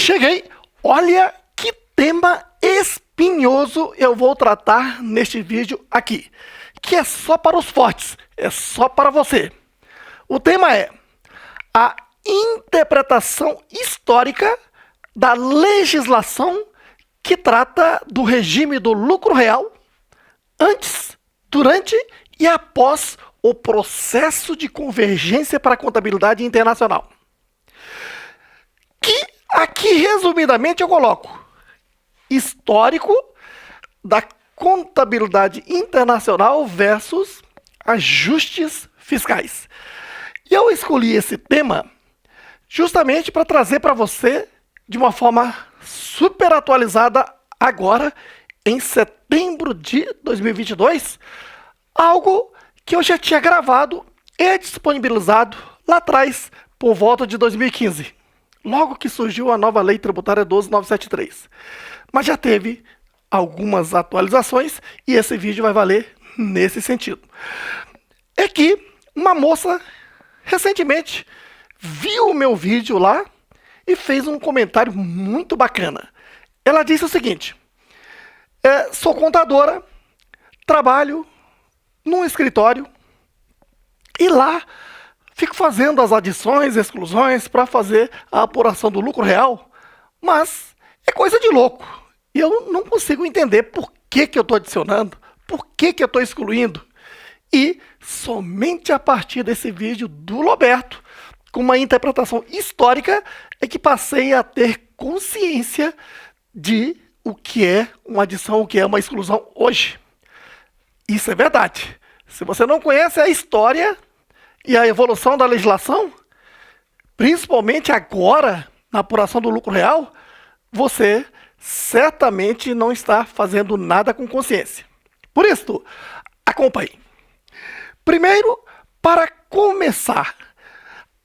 Cheguei! Olha que tema espinhoso eu vou tratar neste vídeo aqui, que é só para os fortes, é só para você. O tema é a interpretação histórica da legislação que trata do regime do lucro real antes, durante e após o processo de convergência para a contabilidade internacional. Que aqui, resumidamente, eu coloco histórico da contabilidade internacional versus ajustes fiscais. E eu escolhi esse tema justamente para trazer para você de uma forma super atualizada agora, em setembro de 2022, algo que eu já tinha gravado e disponibilizado lá atrás, por volta de 2015. Logo que surgiu a nova Lei Tributária 12.973. Mas já teve algumas atualizações e esse vídeo vai valer nesse sentido. É que uma moça recentemente viu o meu vídeo lá e fez um comentário muito bacana. Ela disse o seguinte: sou contadora, trabalho num escritório e lá fico fazendo as adições e exclusões para fazer a apuração do lucro real, mas é coisa de louco. E eu não consigo entender por que eu estou adicionando, por que eu estou excluindo. E somente a partir desse vídeo do Roberto, com uma interpretação histórica, é que passei a ter consciência de o que é uma adição, o que é uma exclusão hoje. Isso é verdade. Se você não conhece a história e a evolução da legislação, principalmente agora, na apuração do lucro real, você certamente não está fazendo nada com consciência. Por isso, acompanhe. Primeiro, para começar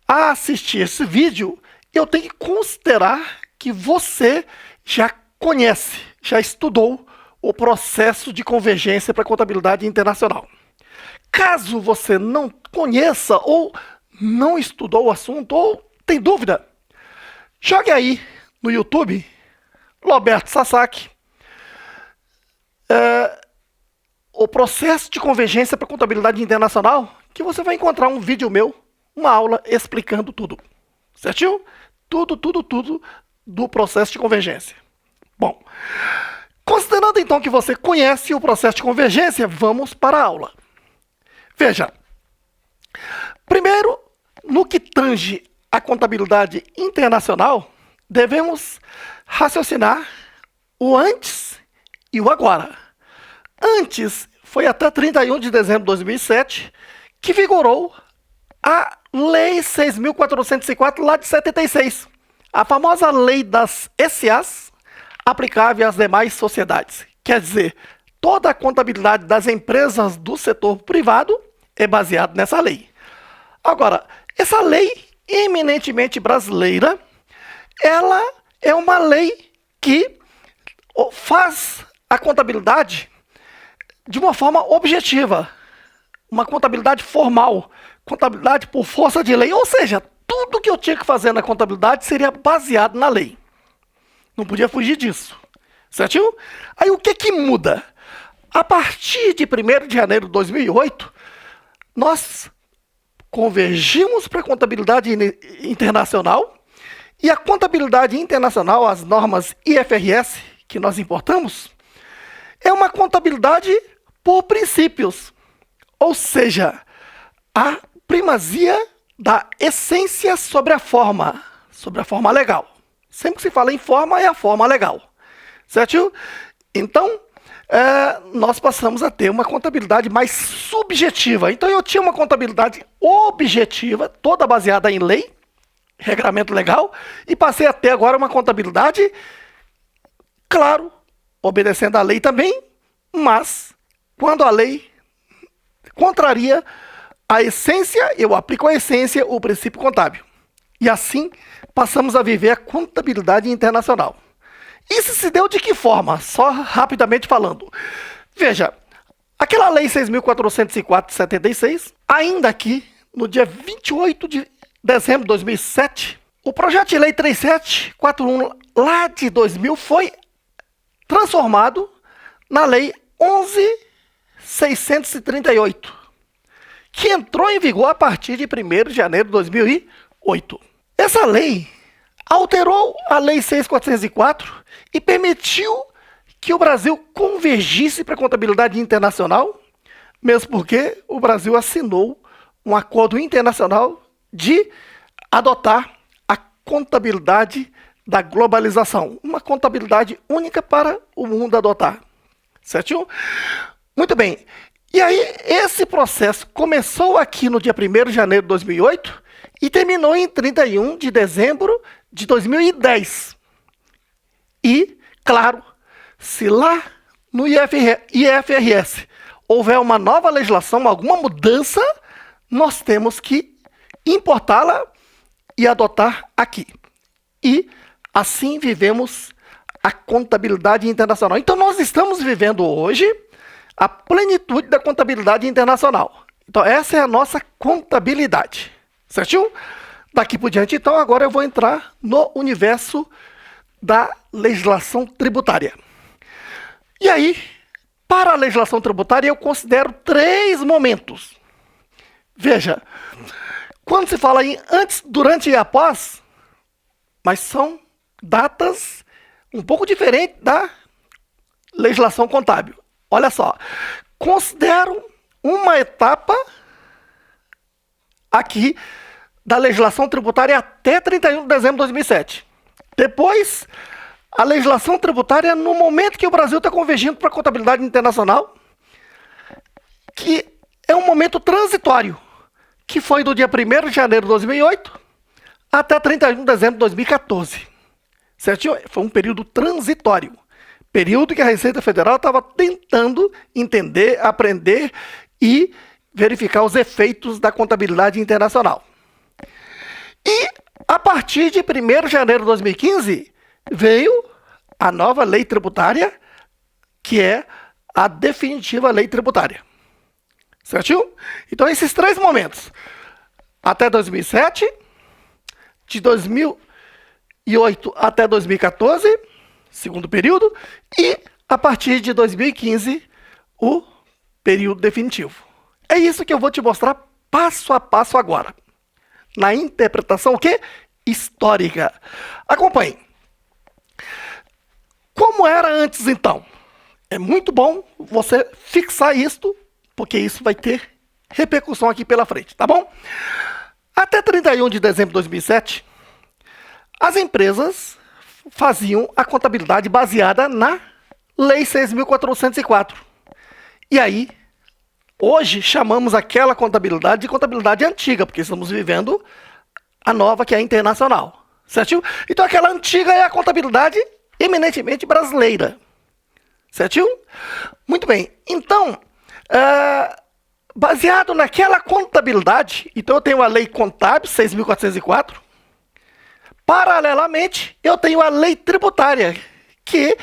a assistir esse vídeo, eu tenho que considerar que você já conhece, já estudou o processo de convergência para a contabilidade internacional. Caso você não conheça ou não estudou o assunto ou tem dúvida, jogue aí no YouTube, Roberto Sasaki, o processo de convergência para a contabilidade internacional, que você vai encontrar um vídeo meu, uma aula explicando tudo. Certinho? Tudo do processo de convergência. Bom, considerando então que você conhece o processo de convergência, vamos para a aula. Veja, primeiro, no que tange a contabilidade internacional, devemos raciocinar o antes e o agora. Antes, foi até 31 de dezembro de 2007, que vigorou a Lei 6.404, lá de 76, a famosa Lei das SAs, aplicável às demais sociedades. Quer dizer, toda a contabilidade das empresas do setor privado é baseada nessa lei. Agora, essa lei eminentemente brasileira, ela é uma lei que faz a contabilidade de uma forma objetiva, uma contabilidade formal, contabilidade por força de lei, ou seja, tudo que eu tinha que fazer na contabilidade seria baseado na lei. Não podia fugir disso, certinho? Aí o que muda? A partir de 1º de janeiro de 2008, nós convergimos para a contabilidade internacional e a contabilidade internacional, as normas IFRS que nós importamos, é uma contabilidade por princípios, ou seja, a primazia da essência sobre a forma legal. Sempre que se fala em forma, é a forma legal, certo? Então, nós passamos a ter uma contabilidade mais subjetiva. Então, eu tinha uma contabilidade objetiva, toda baseada em lei, regramento legal, e passei a ter agora uma contabilidade, claro, obedecendo à lei também, mas quando a lei contraria a essência, eu aplico a essência, o princípio contábil. E assim, passamos a viver a contabilidade internacional. Isso se deu de que forma? Só rapidamente falando. Veja, aquela Lei 6.404 de 76, ainda aqui, no dia 28 de dezembro de 2007, O projeto de lei 3741 lá de 2000 foi transformado na lei 11.638, que entrou em vigor a partir de 1º de janeiro de 2008. Essa lei alterou a lei 6.404 e permitiu que o Brasil convergisse para a contabilidade internacional, mesmo porque o Brasil assinou um acordo internacional de adotar a contabilidade da globalização, uma contabilidade única para o mundo adotar. Certinho? Muito bem. E aí, esse processo começou aqui no dia 1º de janeiro de 2008 e terminou em 31 de dezembro de 2010. E, claro, se lá no IFRS houver uma nova legislação, alguma mudança, nós temos que importá-la e adotar aqui. E assim vivemos a contabilidade internacional. Então, nós estamos vivendo hoje a plenitude da contabilidade internacional. Então, essa é a nossa contabilidade. Certinho? Daqui por diante, então, agora eu vou entrar no universo da legislação tributária. E aí, para a legislação tributária, eu considero 3 momentos. Veja, quando se fala em antes, durante e após, mas são datas um pouco diferentes da legislação contábil. Olha só, considero uma etapa aqui da legislação tributária até 31 de dezembro de 2007. Depois, a legislação tributária no momento que o Brasil está convergindo para a contabilidade internacional, que é um momento transitório, que foi do dia 1º de janeiro de 2008 até 31 de dezembro de 2014. Certinho? Foi um período transitório. Período que a Receita Federal estava tentando entender, aprender e verificar os efeitos da contabilidade internacional. E, a partir de 1º de janeiro de 2015, veio a nova lei tributária, que é a definitiva lei tributária. Certinho? Então, esses 3 momentos. Até 2007, de 2008 até 2014, segundo período, e a partir de 2015, o período definitivo. É isso que eu vou te mostrar passo a passo agora. Na interpretação o quê? Histórica. Acompanhe. Como era antes, então? É muito bom você fixar isto, porque isso vai ter repercussão aqui pela frente, tá bom? Até 31 de dezembro de 2007, as empresas faziam a contabilidade baseada na Lei 6.404. E aí, hoje, chamamos aquela contabilidade de contabilidade antiga, porque estamos vivendo a nova, que é a internacional. Certinho? Então, aquela antiga é a contabilidade eminentemente brasileira. Certinho? Muito bem. Então, baseado naquela contabilidade, então eu tenho a lei contábil, 6.404. Paralelamente, eu tenho a lei tributária, que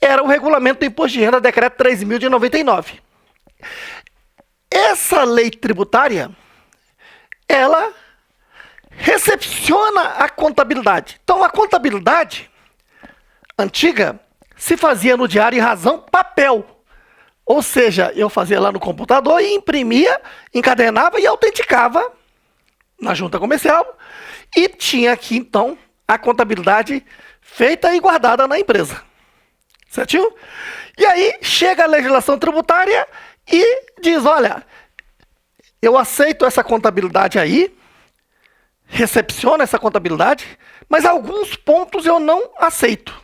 era o regulamento do imposto de renda, decreto 3.000 de 99. Essa lei tributária, ela recepciona a contabilidade. Então, a contabilidade antiga se fazia no diário em razão papel. Ou seja, eu fazia lá no computador e imprimia, encadenava e autenticava na junta comercial. E tinha aqui, então, a contabilidade feita e guardada na empresa. Certinho? E aí, chega a legislação tributária e diz, olha, eu aceito essa contabilidade aí, recepciono essa contabilidade, mas alguns pontos eu não aceito.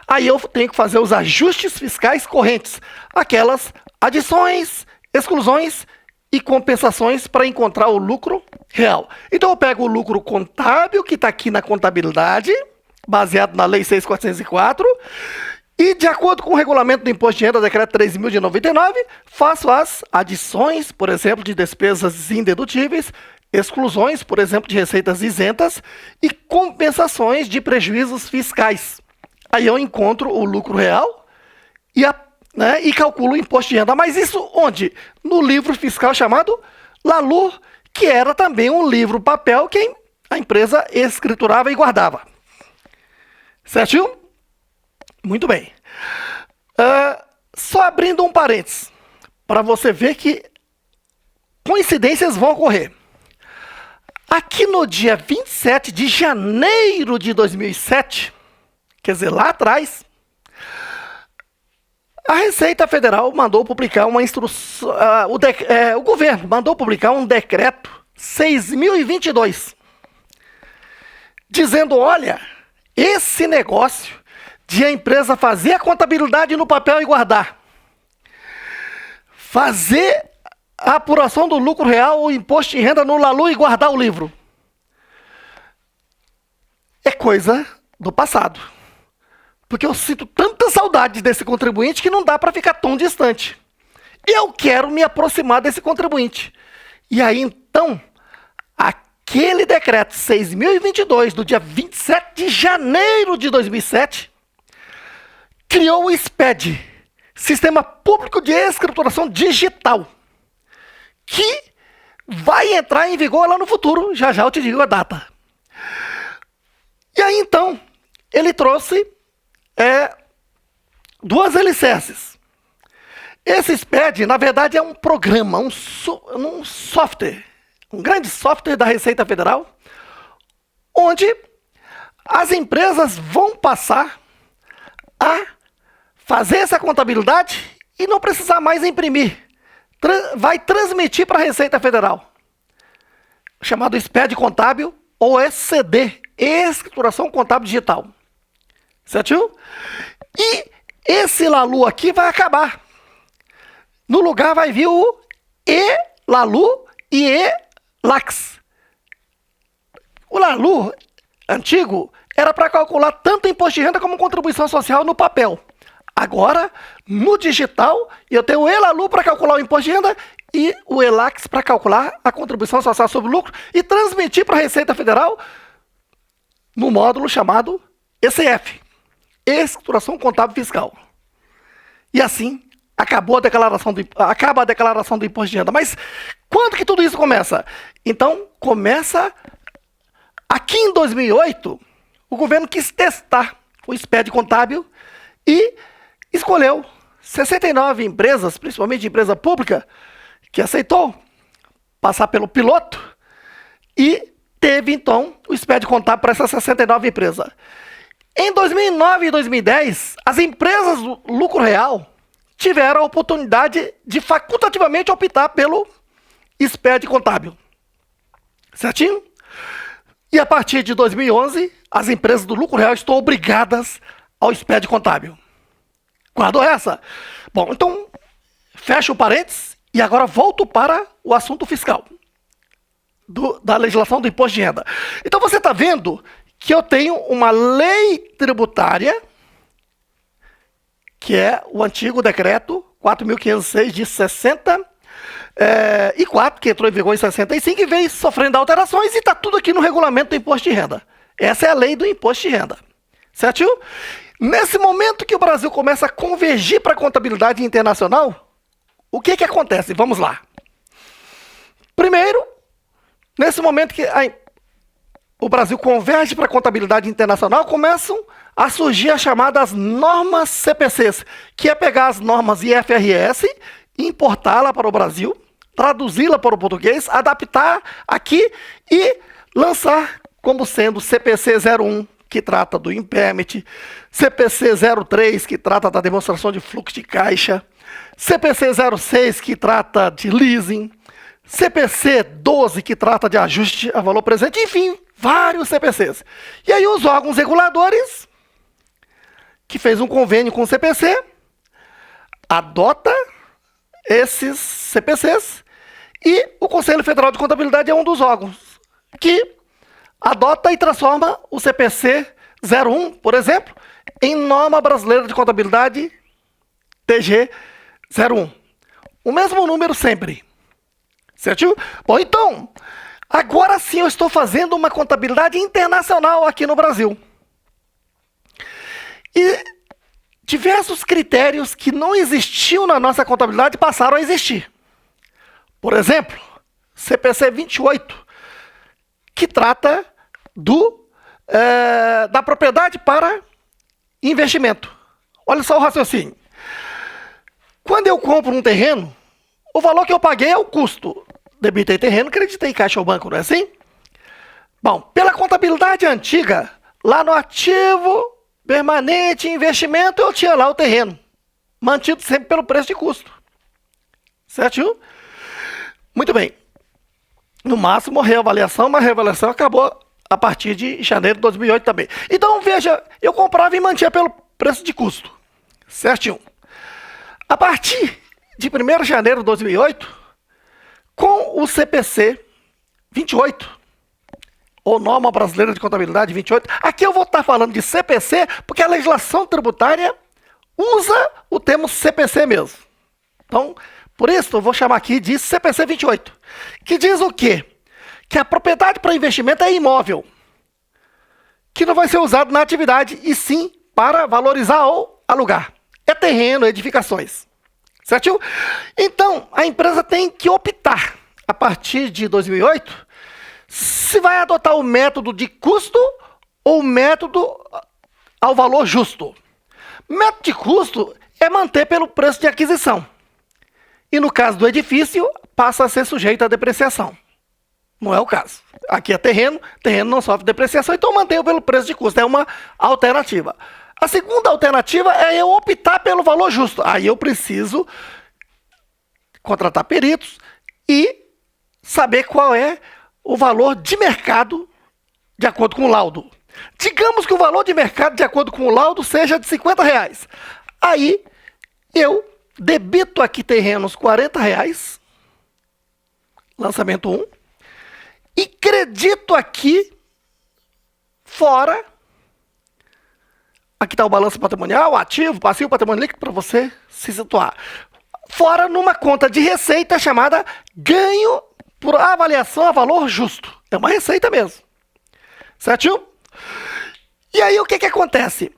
Aí eu tenho que fazer os ajustes fiscais correntes, aquelas adições, exclusões e compensações para encontrar o lucro real. Então eu pego o lucro contábil, que está aqui na contabilidade, baseado na Lei 6.404, e de acordo com o regulamento do Imposto de Renda, decreto 3.000 de 99, faço as adições, por exemplo, de despesas indedutíveis, exclusões, por exemplo, de receitas isentas, e compensações de prejuízos fiscais. Aí eu encontro o lucro real e calculo o imposto de renda. Mas isso onde? No livro fiscal chamado LALUR, que era também um livro papel que a empresa escriturava e guardava. Certinho? Muito bem. Só abrindo um parênteses, para você ver que coincidências vão ocorrer. Aqui no dia 27 de janeiro de 2007, quer dizer, lá atrás, a Receita Federal mandou publicar uma instrução, o governo mandou publicar um decreto 6.022, dizendo, olha, esse negócio de a empresa fazer a contabilidade no papel e guardar, fazer a apuração do lucro real, o imposto de renda no LALU e guardar o livro, é coisa do passado. Porque eu sinto tanta saudade desse contribuinte que não dá para ficar tão distante. Eu quero me aproximar desse contribuinte. E aí, então, aquele decreto 6.022, do dia 27 de janeiro de 2007, criou o SPED, Sistema Público de Escrituração Digital, que vai entrar em vigor lá no futuro. Já já eu te digo a data. E aí, então, ele trouxe duas alicerces. Esse SPED, na verdade, é um programa, um software, um grande software da Receita Federal, onde as empresas vão passar a fazer essa contabilidade e não precisar mais imprimir. Vai transmitir para a Receita Federal, chamado SPED Contábil, ou SCD, Escrituração Contábil Digital. Certo? E esse LALU aqui vai acabar. No lugar vai vir o E-LALU e E-LAX. O LALU antigo era para calcular tanto imposto de renda como contribuição social no papel. Agora, no digital, eu tenho o E-LALU para calcular o imposto de renda e o E-LAX para calcular a contribuição social sobre o lucro e transmitir para a Receita Federal no módulo chamado ECF, Escrituração Contábil Fiscal. E assim, acaba a declaração do imposto de renda. Mas quando que tudo isso começa? Então, começa aqui em 2008, o governo quis testar o SPED contábil e escolheu 69 empresas, principalmente empresa pública, que aceitou passar pelo piloto e teve, então, o SPED contábil para essas 69 empresas. Em 2009 e 2010, as empresas do lucro real tiveram a oportunidade de facultativamente optar pelo SPED contábil. Certinho? E a partir de 2011, as empresas do lucro real estão obrigadas ao SPED contábil. Guardou essa? Bom, então, fecho o parênteses e agora volto para o assunto fiscal da legislação do imposto de renda. Então, você está vendo que eu tenho uma lei tributária, que é o antigo decreto 4.506 de 64, que entrou em vigor em 65 e veio sofrendo alterações e está tudo aqui no regulamento do imposto de renda. Essa é a lei do imposto de renda. Certo? Nesse momento que o Brasil começa a convergir para a contabilidade internacional, o que que acontece? Vamos lá. Primeiro, nesse momento que o Brasil converge para a contabilidade internacional, começam a surgir as chamadas normas CPCs, que é pegar as normas IFRS, importá-la para o Brasil, traduzi-la para o português, adaptar aqui e lançar como sendo CPC 01, que trata do impairment, CPC 03, que trata da demonstração de fluxo de caixa, CPC 06, que trata de leasing, CPC 12, que trata de ajuste a valor presente, enfim, vários CPCs. E aí os órgãos reguladores, que fez um convênio com o CPC, adota esses CPCs e o Conselho Federal de Contabilidade é um dos órgãos que adota e transforma o CPC 01, por exemplo, em norma brasileira de contabilidade TG 01. O mesmo número sempre. Certo? Bom, então, agora sim eu estou fazendo uma contabilidade internacional aqui no Brasil. E diversos critérios que não existiam na nossa contabilidade passaram a existir. Por exemplo, CPC 28, que trata da propriedade para investimento. Olha só o raciocínio. Quando eu compro um terreno, o valor que eu paguei é o custo. Debitei terreno, creditei caixa ao banco, não é assim? Bom, pela contabilidade antiga, lá no ativo permanente investimento, eu tinha lá o terreno, mantido sempre pelo preço de custo. Certo? Muito bem. No máximo, reavaliação, mas a reavaliação acabou a partir de janeiro de 2008 também. Então, veja, eu comprava e mantinha pelo preço de custo. Certinho. A partir de 1º de janeiro de 2008, com o CPC 28, ou Norma Brasileira de Contabilidade 28, aqui eu vou estar falando de CPC, porque a legislação tributária usa o termo CPC mesmo. Então, por isso, eu vou chamar aqui de CPC 28, que diz o quê? Que a propriedade para investimento é imóvel, que não vai ser usado na atividade, e sim para valorizar ou alugar. É terreno, edificações. Certo? Então, a empresa tem que optar, a partir de 2008, se vai adotar o método de custo ou o método ao valor justo. Método de custo é manter pelo preço de aquisição. E no caso do edifício, passa a ser sujeito à depreciação. Não é o caso. Aqui é terreno, terreno não sofre depreciação, então mantenho pelo preço de custo. É uma alternativa. A segunda alternativa é eu optar pelo valor justo. Aí eu preciso contratar peritos e saber qual é o valor de mercado de acordo com o laudo. Digamos que o valor de mercado de acordo com o laudo seja de R$50. Aí eu debito aqui terrenos R$40, lançamento 1, e credito aqui fora. Aqui está o balanço patrimonial, ativo, passivo, patrimônio líquido, para você se situar. Fora numa conta de receita chamada ganho por avaliação a valor justo. É uma receita mesmo. Certinho? E aí o que acontece?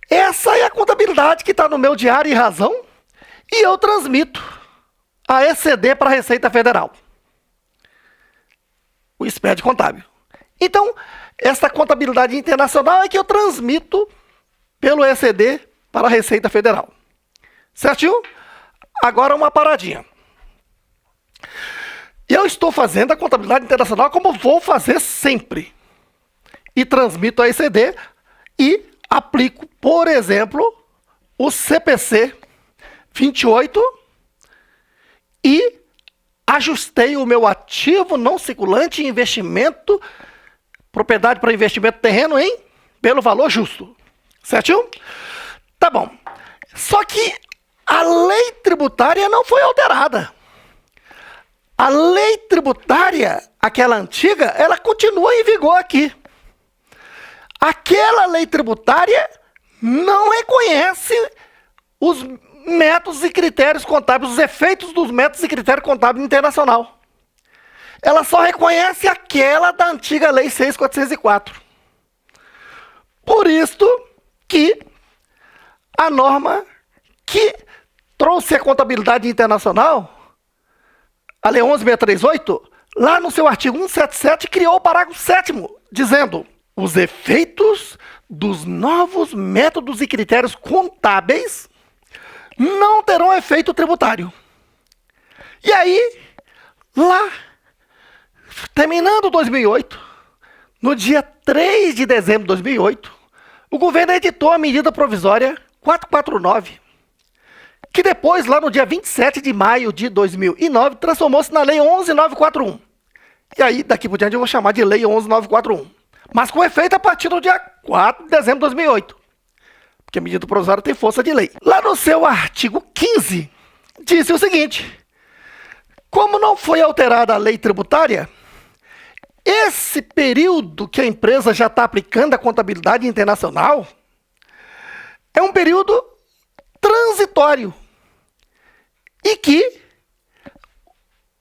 Essa é a contabilidade que está no meu diário e razão e eu transmito a ECD para a Receita Federal. O SPED contábil. Então, essa contabilidade internacional é que eu transmito pelo ECD para a Receita Federal. Certinho? Agora uma paradinha. Eu estou fazendo a contabilidade internacional como vou fazer sempre. E transmito a ECD e aplico, por exemplo, o CPC 28 e ajustei o meu ativo não circulante em investimento, propriedade para investimento terreno pelo valor justo. Certinho? Tá bom. Só que a lei tributária não foi alterada. A lei tributária, aquela antiga, ela continua em vigor aqui. Aquela lei tributária não reconhece os métodos e critérios contábeis, os efeitos dos métodos e critérios contábeis internacional. Ela só reconhece aquela da antiga Lei 6.404. Por isso que a norma que trouxe a contabilidade internacional, a Lei 11.638, lá no seu artigo 177, criou o parágrafo 7º, dizendo: os efeitos dos novos métodos e critérios contábeis não terão efeito tributário. E aí, lá, terminando 2008, no dia 3 de dezembro de 2008, o governo editou a medida provisória 449, que depois, lá no dia 27 de maio de 2009, transformou-se na Lei 11.941. E aí, daqui por diante, eu vou chamar de Lei 11.941. Mas com efeito a partir do dia 4 de dezembro de 2008. Porque a medida provisória tem força de lei. Lá no seu artigo 15, disse o seguinte: como não foi alterada a lei tributária, esse período que a empresa já está aplicando a contabilidade internacional é um período transitório e que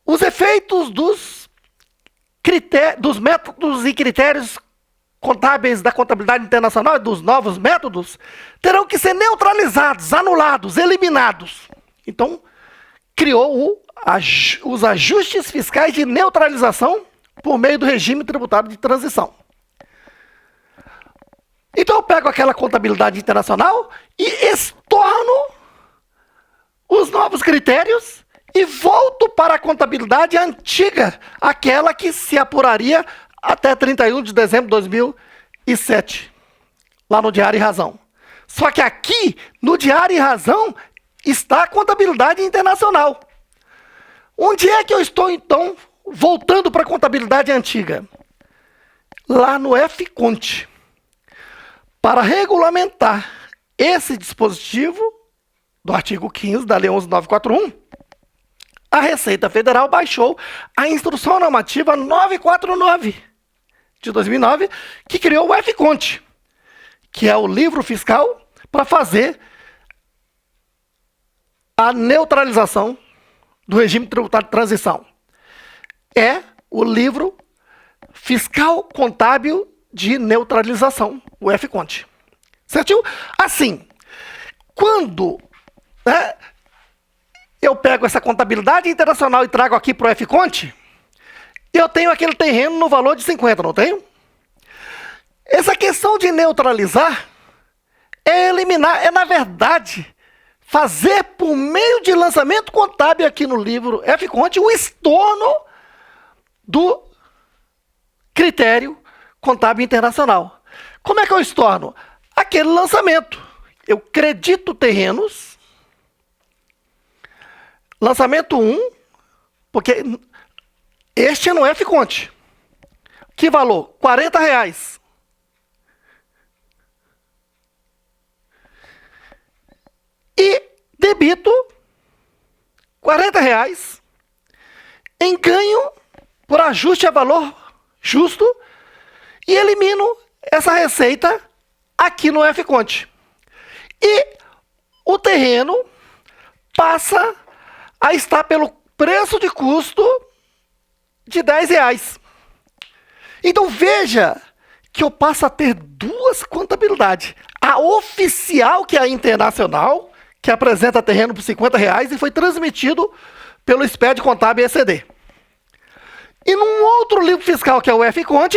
os efeitos dos métodos e critérios contábeis da contabilidade internacional e dos novos métodos terão que ser neutralizados, anulados, eliminados. Então, criou os ajustes fiscais de neutralização por meio do regime tributário de transição. Então eu pego aquela contabilidade internacional e estorno os novos critérios e volto para a contabilidade antiga, aquela que se apuraria até 31 de dezembro de 2007, lá no Diário e Razão. Só que aqui, no Diário e Razão, está a contabilidade internacional. Onde é que eu estou, então, voltando para a contabilidade antiga? Lá no FCONT. Para regulamentar esse dispositivo do artigo 15 da Lei 11.941, a Receita Federal baixou a Instrução Normativa 949 de 2009, que criou o FCONT, que é o livro fiscal para fazer a neutralização do regime tributário de transição. É o livro fiscal contábil de neutralização, o FCONT. Certinho? Assim, quando eu pego essa contabilidade internacional e trago aqui para o FCONT, eu tenho aquele terreno no valor de 50, não tenho? Essa questão de neutralizar é eliminar, na verdade, fazer por meio de lançamento contábil aqui no livro FCONT o estorno do critério contábil internacional. Como é que eu estorno? Aquele lançamento. Eu credito terrenos, lançamento 1, porque este é no FCONT. Que valor? R$40. E debito R$40 em ganho por ajuste a valor justo e elimino essa receita aqui no FCONT. E o terreno passa a estar pelo preço de custo de R$10. Então veja que eu passo a ter duas contabilidades. A oficial, que é a internacional, que apresenta terreno por R$50 e foi transmitido pelo SPED Contábil ECD. E num outro livro fiscal, que é o FCONT,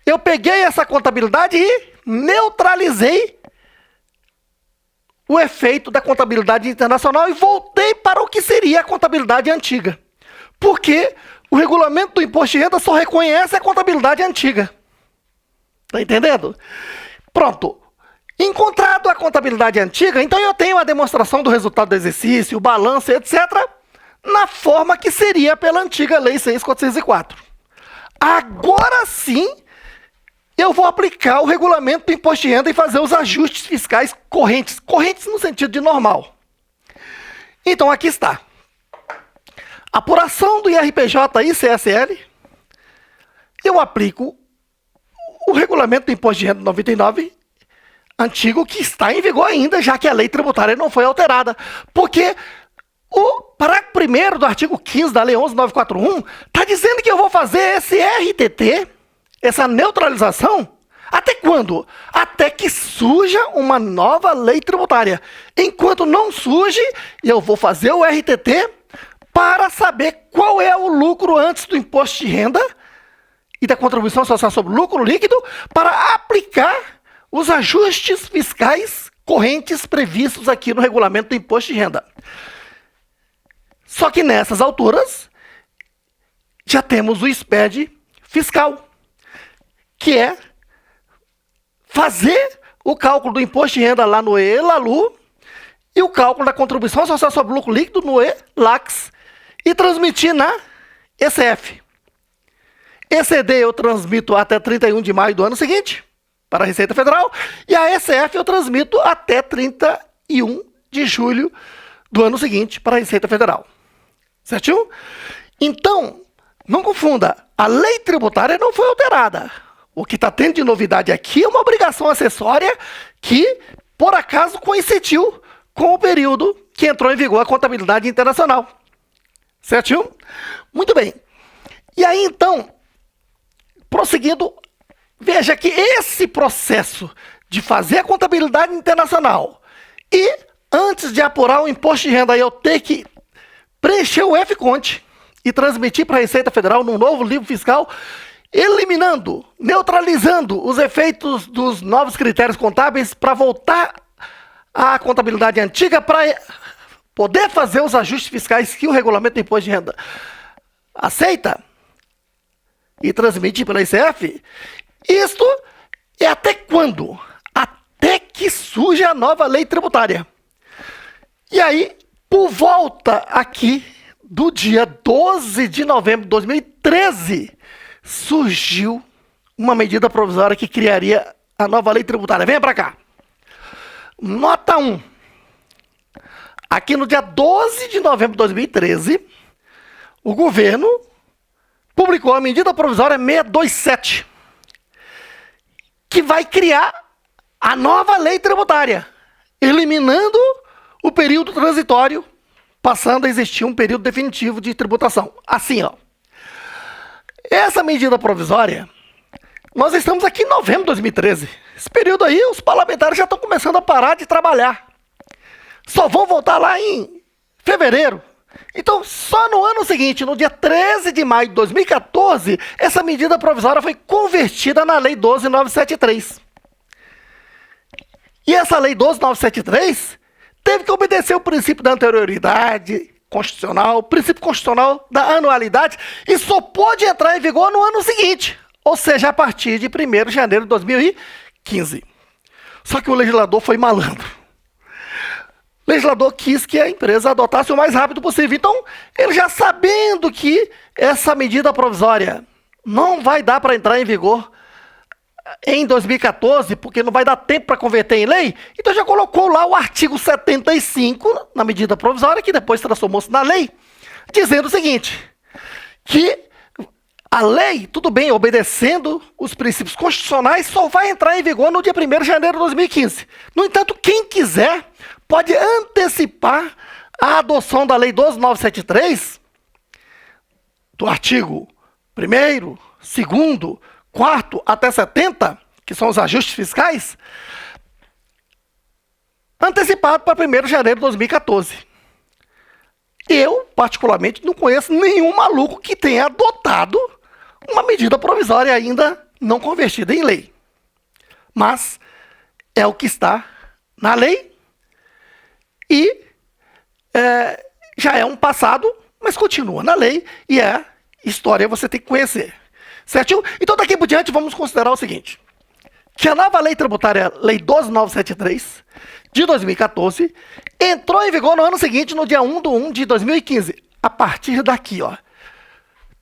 eu peguei essa contabilidade e neutralizei o efeito da contabilidade internacional e voltei para o que seria a contabilidade antiga. Porque o regulamento do imposto de renda só reconhece a contabilidade antiga. Está entendendo? Pronto. Encontrado a contabilidade antiga, então eu tenho a demonstração do resultado do exercício, o balanço, etc., na forma que seria pela antiga Lei 6.404. Agora sim, eu vou aplicar o regulamento do imposto de renda e fazer os ajustes fiscais correntes. Correntes no sentido de normal. Então, aqui está. Apuração do IRPJ e CSL. Eu aplico o regulamento do imposto de renda 99, antigo, que está em vigor ainda, já que a lei tributária não foi alterada. Porque o parágrafo 1º do artigo 15 da Lei 11.941 está dizendo que eu vou fazer esse RTT, essa neutralização, até quando? Até que surja uma nova lei tributária. Enquanto não surge, eu vou fazer o RTT para saber qual é o lucro antes do imposto de renda e da contribuição social sobre o lucro líquido, para aplicar os ajustes fiscais correntes previstos aqui no regulamento do imposto de renda. Só que nessas alturas, já temos o SPED fiscal, que é fazer o cálculo do imposto de renda lá no ELALU e o cálculo da contribuição social sobre o lucro líquido no ELAX e transmitir na ECF. ECD eu transmito até 31 de maio do ano seguinte, para a Receita Federal, e a ECF eu transmito até 31 de julho do ano seguinte para a Receita Federal. Certinho? Então, não confunda, a lei tributária não foi alterada. O que está tendo de novidade aqui é uma obrigação acessória que, por acaso, coincidiu com o período que entrou em vigor a contabilidade internacional. Certinho? Muito bem. E aí, então, prosseguindo, veja que esse processo de fazer a contabilidade internacional e, antes de apurar o imposto de renda, eu ter que preencher o FCONT e transmitir para a Receita Federal num novo livro fiscal, eliminando, neutralizando os efeitos dos novos critérios contábeis para voltar à contabilidade antiga para poder fazer os ajustes fiscais que o regulamento do imposto de renda aceita e transmite pela ICF. Isto é até quando? Até que surge a nova lei tributária. E aí, por volta aqui do dia 12 de novembro de 2013, surgiu uma medida provisória que criaria a nova lei tributária. Venha para cá. Nota 1. Aqui no dia 12 de novembro de 2013, o governo publicou a medida provisória 627, que vai criar a nova lei tributária, eliminando o período transitório, passando a existir um período definitivo de tributação. Assim, ó. Essa medida provisória, nós estamos aqui em novembro de 2013. Esse período aí, os parlamentares já estão começando a parar de trabalhar. Só vão voltar lá em fevereiro. Então, só no ano seguinte, no dia 13 de maio de 2014, essa medida provisória foi convertida na Lei 12.973. E essa Lei 12.973 teve que obedecer o princípio da anterioridade constitucional, o princípio constitucional da anualidade, e só pôde entrar em vigor no ano seguinte, ou seja, a partir de 1º de janeiro de 2015. Só que o legislador foi malandro. O legislador quis que a empresa adotasse o mais rápido possível. Então, ele já sabendo que essa medida provisória não vai dar para entrar em vigor em 2014, porque não vai dar tempo para converter em lei, então já colocou lá o artigo 75 na medida provisória, que depois transformou-se na lei, dizendo o seguinte, que a lei, tudo bem, obedecendo os princípios constitucionais, só vai entrar em vigor no dia 1º de janeiro de 2015. No entanto, quem quiser pode antecipar a adoção da Lei 12.973, do artigo 1º, 2º, 4º até 70, que são os ajustes fiscais, antecipado para 1º de janeiro de 2014. Eu, particularmente, não conheço nenhum maluco que tenha adotado uma medida provisória ainda não convertida em lei. Mas é o que está na lei e já é um passado, mas continua na lei e é história, você tem que conhecer. Certinho? Então, daqui por diante, vamos considerar o seguinte, que a nova lei tributária, Lei 12.973, de 2014, entrou em vigor no ano seguinte, no dia 1 de 2015, a partir daqui, ó.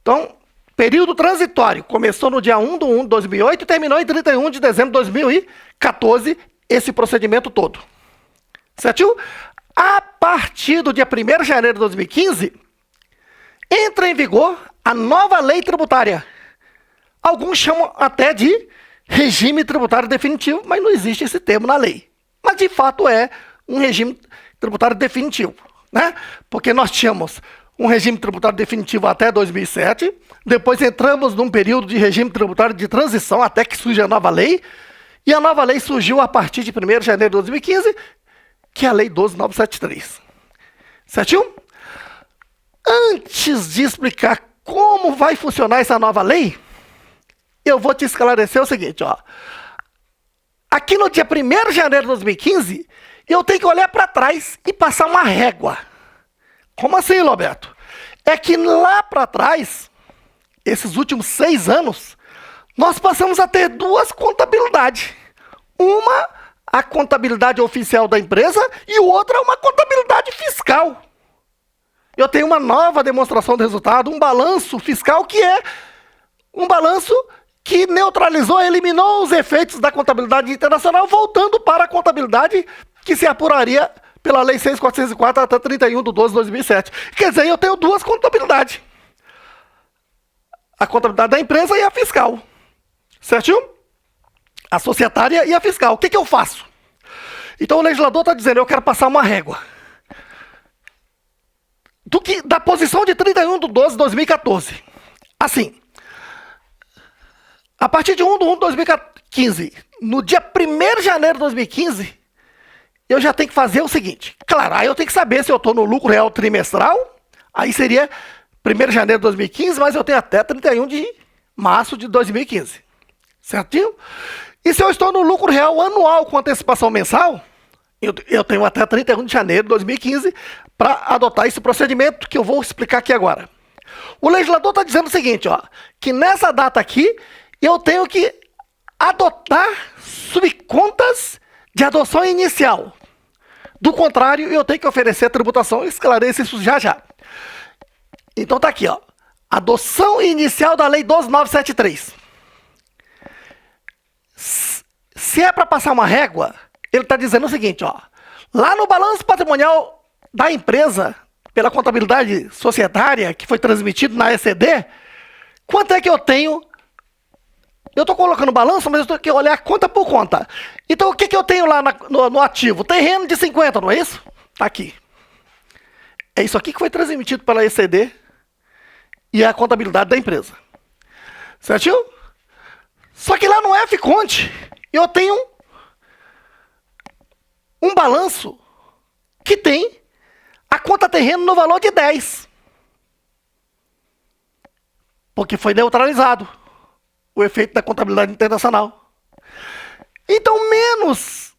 Então, período transitório, começou no dia 1 de 2008 e terminou em 31 de dezembro de 2014, esse procedimento todo. Certinho? A partir do dia 1º de janeiro de 2015, entra em vigor a nova lei tributária. Alguns chamam até de regime tributário definitivo, mas não existe esse termo na lei. Mas, de fato, é um regime tributário definitivo, né? Porque nós tínhamos um regime tributário definitivo até 2007, depois entramos num período de regime tributário de transição até que surge a nova lei, e a nova lei surgiu a partir de 1º de janeiro de 2015, que é a Lei 12.973. Certinho? Antes de explicar como vai funcionar essa nova lei, eu vou te esclarecer o seguinte, ó. Aqui no dia 1º de janeiro de 2015, eu tenho que olhar para trás e passar uma régua. Como assim, Roberto? É que lá para trás, esses últimos 6 anos, nós passamos a ter 2 contabilidades. Uma, a contabilidade oficial da empresa, e outra, uma contabilidade fiscal. Eu tenho uma nova demonstração de resultado, um balanço fiscal que é um balanço que neutralizou, eliminou os efeitos da contabilidade internacional, voltando para a contabilidade que se apuraria pela Lei 6.404 até 31 de 12 de 2007. Quer dizer, eu tenho 2 contabilidades. A contabilidade da empresa e a fiscal. Certinho? A societária e a fiscal. O que eu faço? Então o legislador está dizendo, eu quero passar uma régua. Da posição de 31 de 12 de 2014. Assim, a partir de 1 de 2015, no dia 1º de janeiro de 2015, eu já tenho que fazer o seguinte. Claro, aí eu tenho que saber se eu estou no lucro real trimestral, aí seria 1º de janeiro de 2015, mas eu tenho até 31 de março de 2015. Certinho? E se eu estou no lucro real anual com antecipação mensal, eu tenho até 31 de janeiro de 2015 para adotar esse procedimento que eu vou explicar aqui agora. O legislador está dizendo o seguinte, ó, que nessa data aqui eu tenho que adotar subcontas de adoção inicial. Do contrário, eu tenho que oferecer a tributação. Esclareço isso já já. Então tá aqui, ó. Adoção inicial da Lei 12.973. Se é para passar uma régua, ele está dizendo o seguinte, ó. Lá no balanço patrimonial da empresa, pela contabilidade societária, que foi transmitido na ECD, quanto é que eu tenho? Eu estou colocando balanço, mas eu tenho que olhar conta por conta. Então, o que eu tenho lá no ativo? Terreno de 50, não é isso? Está aqui. É isso aqui que foi transmitido pela ECD e a contabilidade da empresa. Certinho? Só que lá no F-Conte, eu tenho um balanço que tem a conta terreno no valor de 10. Porque foi neutralizado o efeito da contabilidade internacional. Então, menos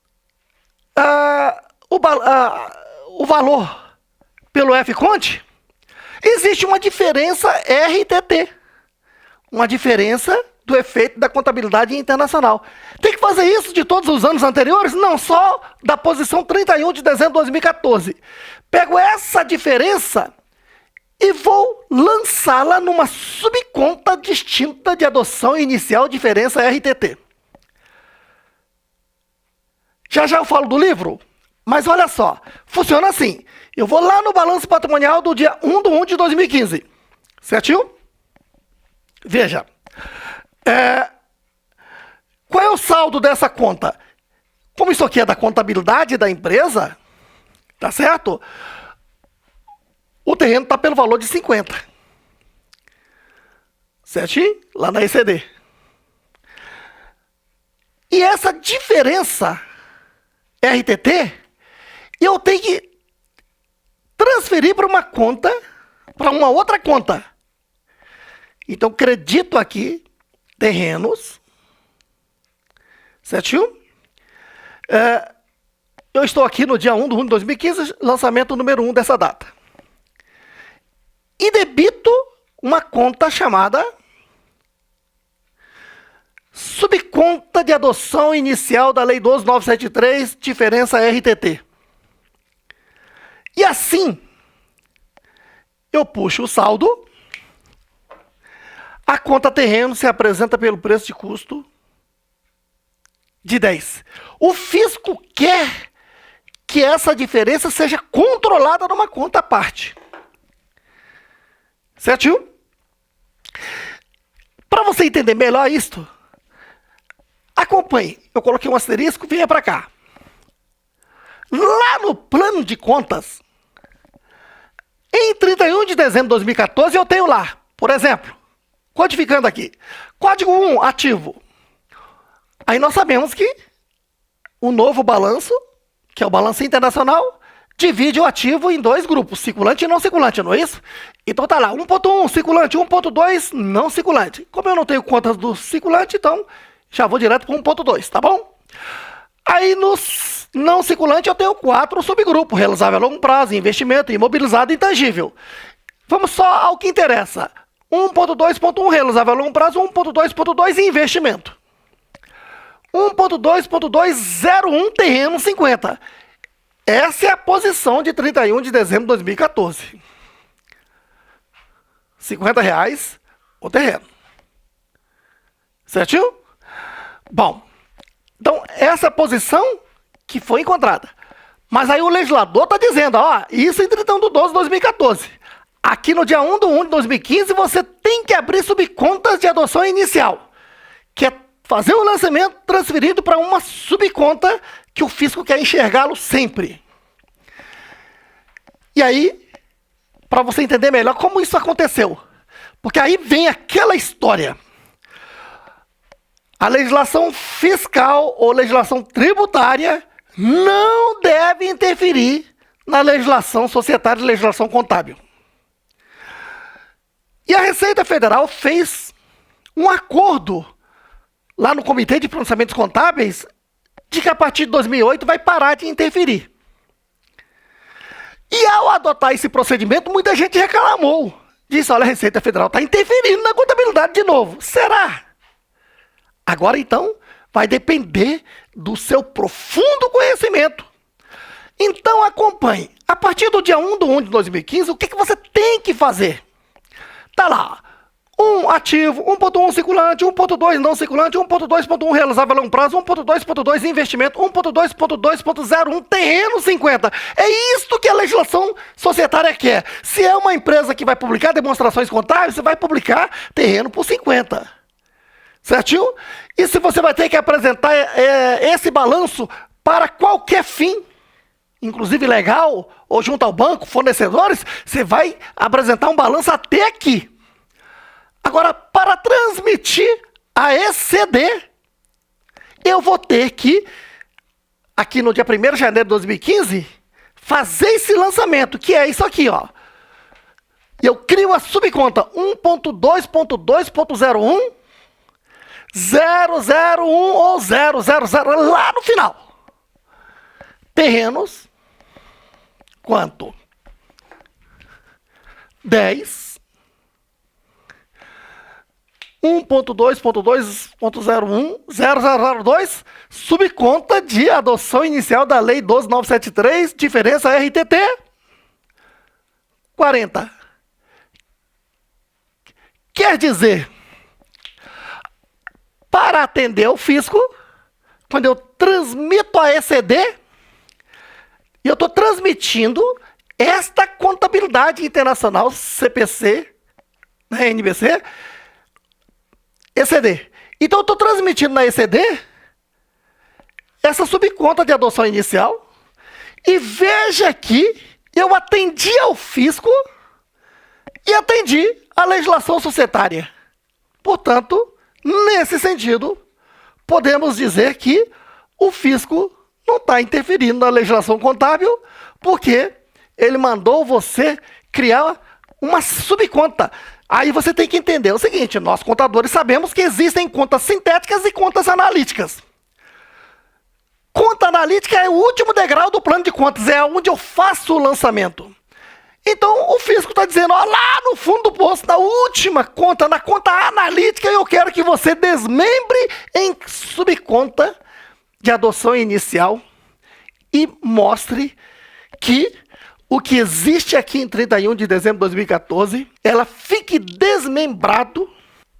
o valor pelo F-Conte, existe uma diferença RTT. Uma diferença do efeito da contabilidade internacional. Tem que fazer isso de todos os anos anteriores? Não, só da posição 31 de dezembro de 2014. Pego essa diferença e vou lançá-la numa subconta distinta de adoção inicial diferença RTT. Já já eu falo do livro, mas olha só, funciona assim. Eu vou lá no balanço patrimonial do dia 1/1 de 2015. Certinho? Veja. Qual é o saldo dessa conta? Como isso aqui é da contabilidade da empresa, tá certo? O terreno está pelo valor de 50. Certinho? Lá na ECD. E essa diferença RTT, eu tenho que transferir para uma conta, para uma outra conta. Então, credito aqui terrenos. Certinho? Eu estou aqui no dia 1/1 de 2015, lançamento número 1 dessa data. E debito uma conta chamada subconta de adoção inicial da Lei 12.973, diferença RTT. E assim, eu puxo o saldo, a conta terreno se apresenta pelo preço de custo de 10. O fisco quer que essa diferença seja controlada numa conta à parte. Certinho? Para você entender melhor isto, acompanhe. Eu coloquei um asterisco, venha para cá. Lá no plano de contas, em 31 de dezembro de 2014, eu tenho lá, por exemplo, codificando aqui, código 1, ativo. Aí nós sabemos que o novo balanço, que é o balanço internacional, divide o ativo em dois grupos, circulante e não circulante, não é isso? Então tá lá, 1.1 circulante, 1.2 não circulante. Como eu não tenho contas do circulante, então já vou direto para 1.2, tá bom? Aí nos não circulante eu tenho 4 subgrupos, realizável a longo prazo, investimento, imobilizado e intangível. Vamos só ao que interessa. 1.2.1 realizável a longo prazo, 1.2.2 investimento. 1.2.201 terreno 50. Essa é a posição de 31 de dezembro de 2014. R$50 o terreno. Certinho? Bom, então essa é a posição que foi encontrada. Mas aí o legislador está dizendo, ó, isso em 31 de 12 de 2014. Aqui no dia 1/1 de 2015, você tem que abrir subcontas de adoção inicial, que é fazer o lançamento transferido para uma subconta que o fisco quer enxergá-lo sempre. E aí, para você entender melhor como isso aconteceu, porque aí vem aquela história. A legislação fiscal ou legislação tributária não deve interferir na legislação societária e legislação contábil. E a Receita Federal fez um acordo lá no Comitê de Pronunciamentos Contábeis de que a partir de 2008 vai parar de interferir. E ao adotar esse procedimento, muita gente reclamou. Disse, olha, a Receita Federal está interferindo na contabilidade de novo. Será? Agora, então, vai depender do seu profundo conhecimento. Então, acompanhe. A partir do dia 1 de 2015, o que você tem que fazer? Tá lá. 1 ativo, 1.1 circulante, 1.2 não circulante, 1.2.1 realizável a longo prazo, 1.2.2 investimento, 1.2.2.01 terreno 50. É isto que a legislação societária quer. Se é uma empresa que vai publicar demonstrações contábeis, você vai publicar terreno por 50. Certinho? E se você vai ter que apresentar esse balanço para qualquer fim, inclusive legal, ou junto ao banco, fornecedores, você vai apresentar um balanço até aqui. Agora, para transmitir a ECD, eu vou ter que, aqui no dia 1º de janeiro de 2015, fazer esse lançamento, que é isso aqui, ó. Eu crio a subconta 1.2.2.01, 001 ou 000, lá no final. Terrenos, quanto? 10. 1.2.2.01, 0002, subconta de adoção inicial da Lei 12.973, diferença RTT, 40. Quer dizer, para atender o fisco, quando eu transmito a ECD, eu estou transmitindo esta contabilidade internacional CPC, né, NBC, ECD. Então, eu estou transmitindo na ECD essa subconta de adoção inicial. E veja que eu atendi ao fisco e atendi à legislação societária. Portanto, nesse sentido, podemos dizer que o fisco não está interferindo na legislação contábil, porque ele mandou você criar uma subconta. Aí você tem que entender o seguinte, nós contadores sabemos que existem contas sintéticas e contas analíticas. Conta analítica é o último degrau do plano de contas, é onde eu faço o lançamento. Então o fisco está dizendo, ó, lá no fundo do poço, na última conta, na conta analítica, eu quero que você desmembre em subconta de adoção inicial e mostre que o que existe aqui em 31 de dezembro de 2014, ela fique desmembrado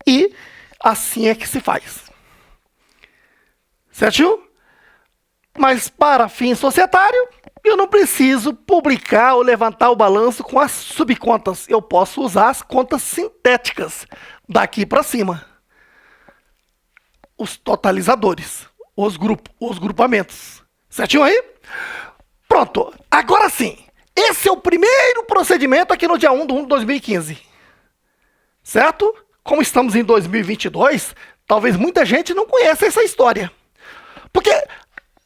e assim é que se faz. Certinho? Mas para fim societário, eu não preciso publicar ou levantar o balanço com as subcontas. Eu posso usar as contas sintéticas daqui para cima. Os totalizadores, os grupamentos. Certinho aí? Pronto. Agora sim. Esse é o primeiro procedimento aqui no dia 1 de 2015. Certo? Como estamos em 2022, talvez muita gente não conheça essa história. Porque,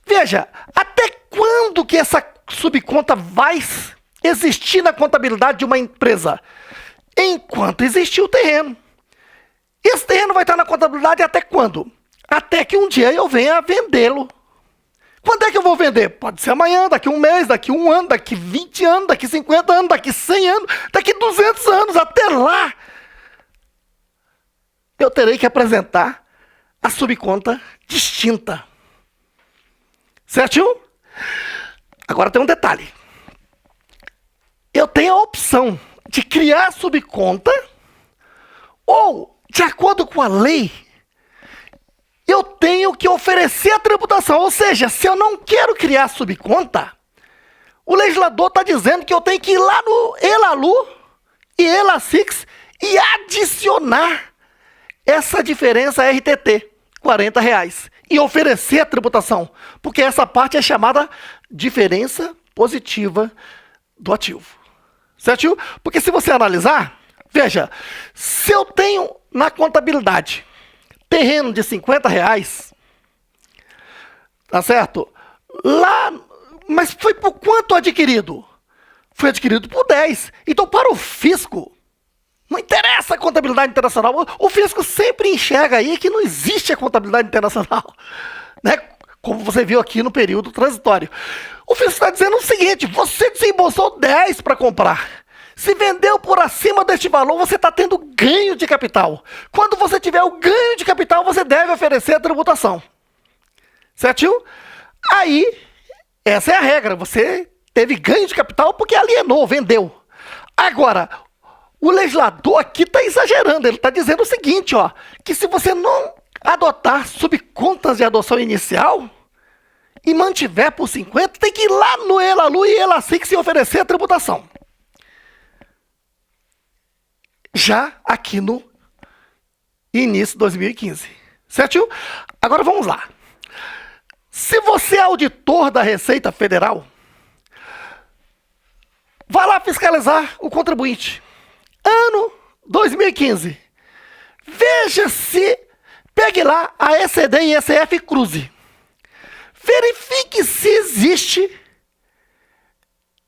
veja, até quando que essa subconta vai existir na contabilidade de uma empresa? Enquanto existir o terreno. Esse terreno vai estar na contabilidade até quando? Até que um dia eu venha a vendê-lo. Quando é que eu vou vender? Pode ser amanhã, daqui um mês, daqui um ano, daqui 20 anos, daqui 50 anos, daqui 100 anos, daqui 200 anos. Até lá, eu terei que apresentar a subconta distinta. Certinho? Agora tem um detalhe. Eu tenho a opção de criar a subconta ou, de acordo com a lei, eu tenho que oferecer a tributação. Ou seja, se eu não quero criar subconta, o legislador está dizendo que eu tenho que ir lá no ELALU e ELACIX e adicionar essa diferença RTT, R$40, e oferecer a tributação. Porque essa parte é chamada diferença positiva do ativo. Certo? Porque se você analisar, veja, se eu tenho na contabilidade terreno de R$50, tá certo? Lá, mas foi por quanto adquirido? Foi adquirido por 10. Então, para o fisco, Não interessa a contabilidade internacional. O fisco sempre enxerga aí que não existe a contabilidade internacional, né? Como você viu aqui no período transitório. O fisco está dizendo o seguinte: você desembolsou 10 para comprar. Se vendeu por acima deste valor, você está tendo ganho de capital. Quando você tiver o ganho de capital, você deve oferecer a tributação. Certinho? Aí, essa é a regra. Você teve ganho de capital porque alienou, vendeu. Agora, o legislador aqui está exagerando. Ele está dizendo o seguinte, ó, que se você não adotar subcontas de adoção inicial e mantiver por 50, tem que ir lá no ELALU e ELACIX e oferecer a tributação. Já aqui no início de 2015. Certinho? Agora vamos lá. Se você é auditor da Receita Federal, vá lá fiscalizar o contribuinte. Ano 2015. Veja se... Pegue lá a ECD e ECF e cruze. Verifique se existe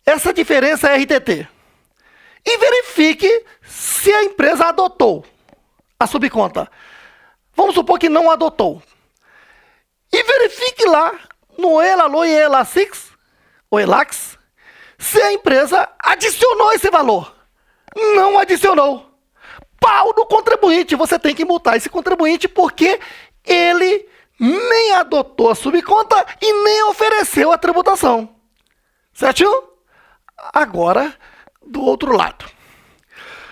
essa diferença RTT. E verifique se a empresa adotou a subconta. Vamos supor que não adotou. E verifique lá no ELALU e ELACIX, ou ELAX, se a empresa adicionou esse valor. Não adicionou. Pau no contribuinte. Você tem que multar esse contribuinte porque ele nem adotou a subconta e nem ofereceu a tributação. Certinho? Agora, do outro lado.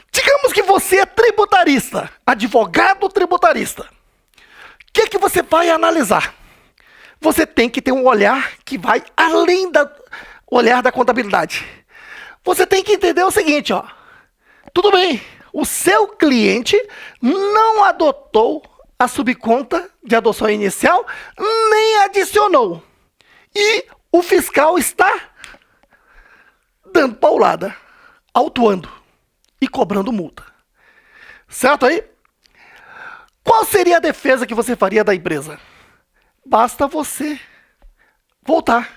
Digamos que você é tributarista, advogado tributarista. O que você vai analisar? Você tem que ter um olhar que vai além do olhar da contabilidade. Você tem que entender o seguinte, ó. Tudo bem, o seu cliente não adotou a subconta de adoção inicial, nem adicionou. E o fiscal está dando paulada, autuando e cobrando multa. Certo aí? Qual seria a defesa que você faria da empresa? Basta você voltar.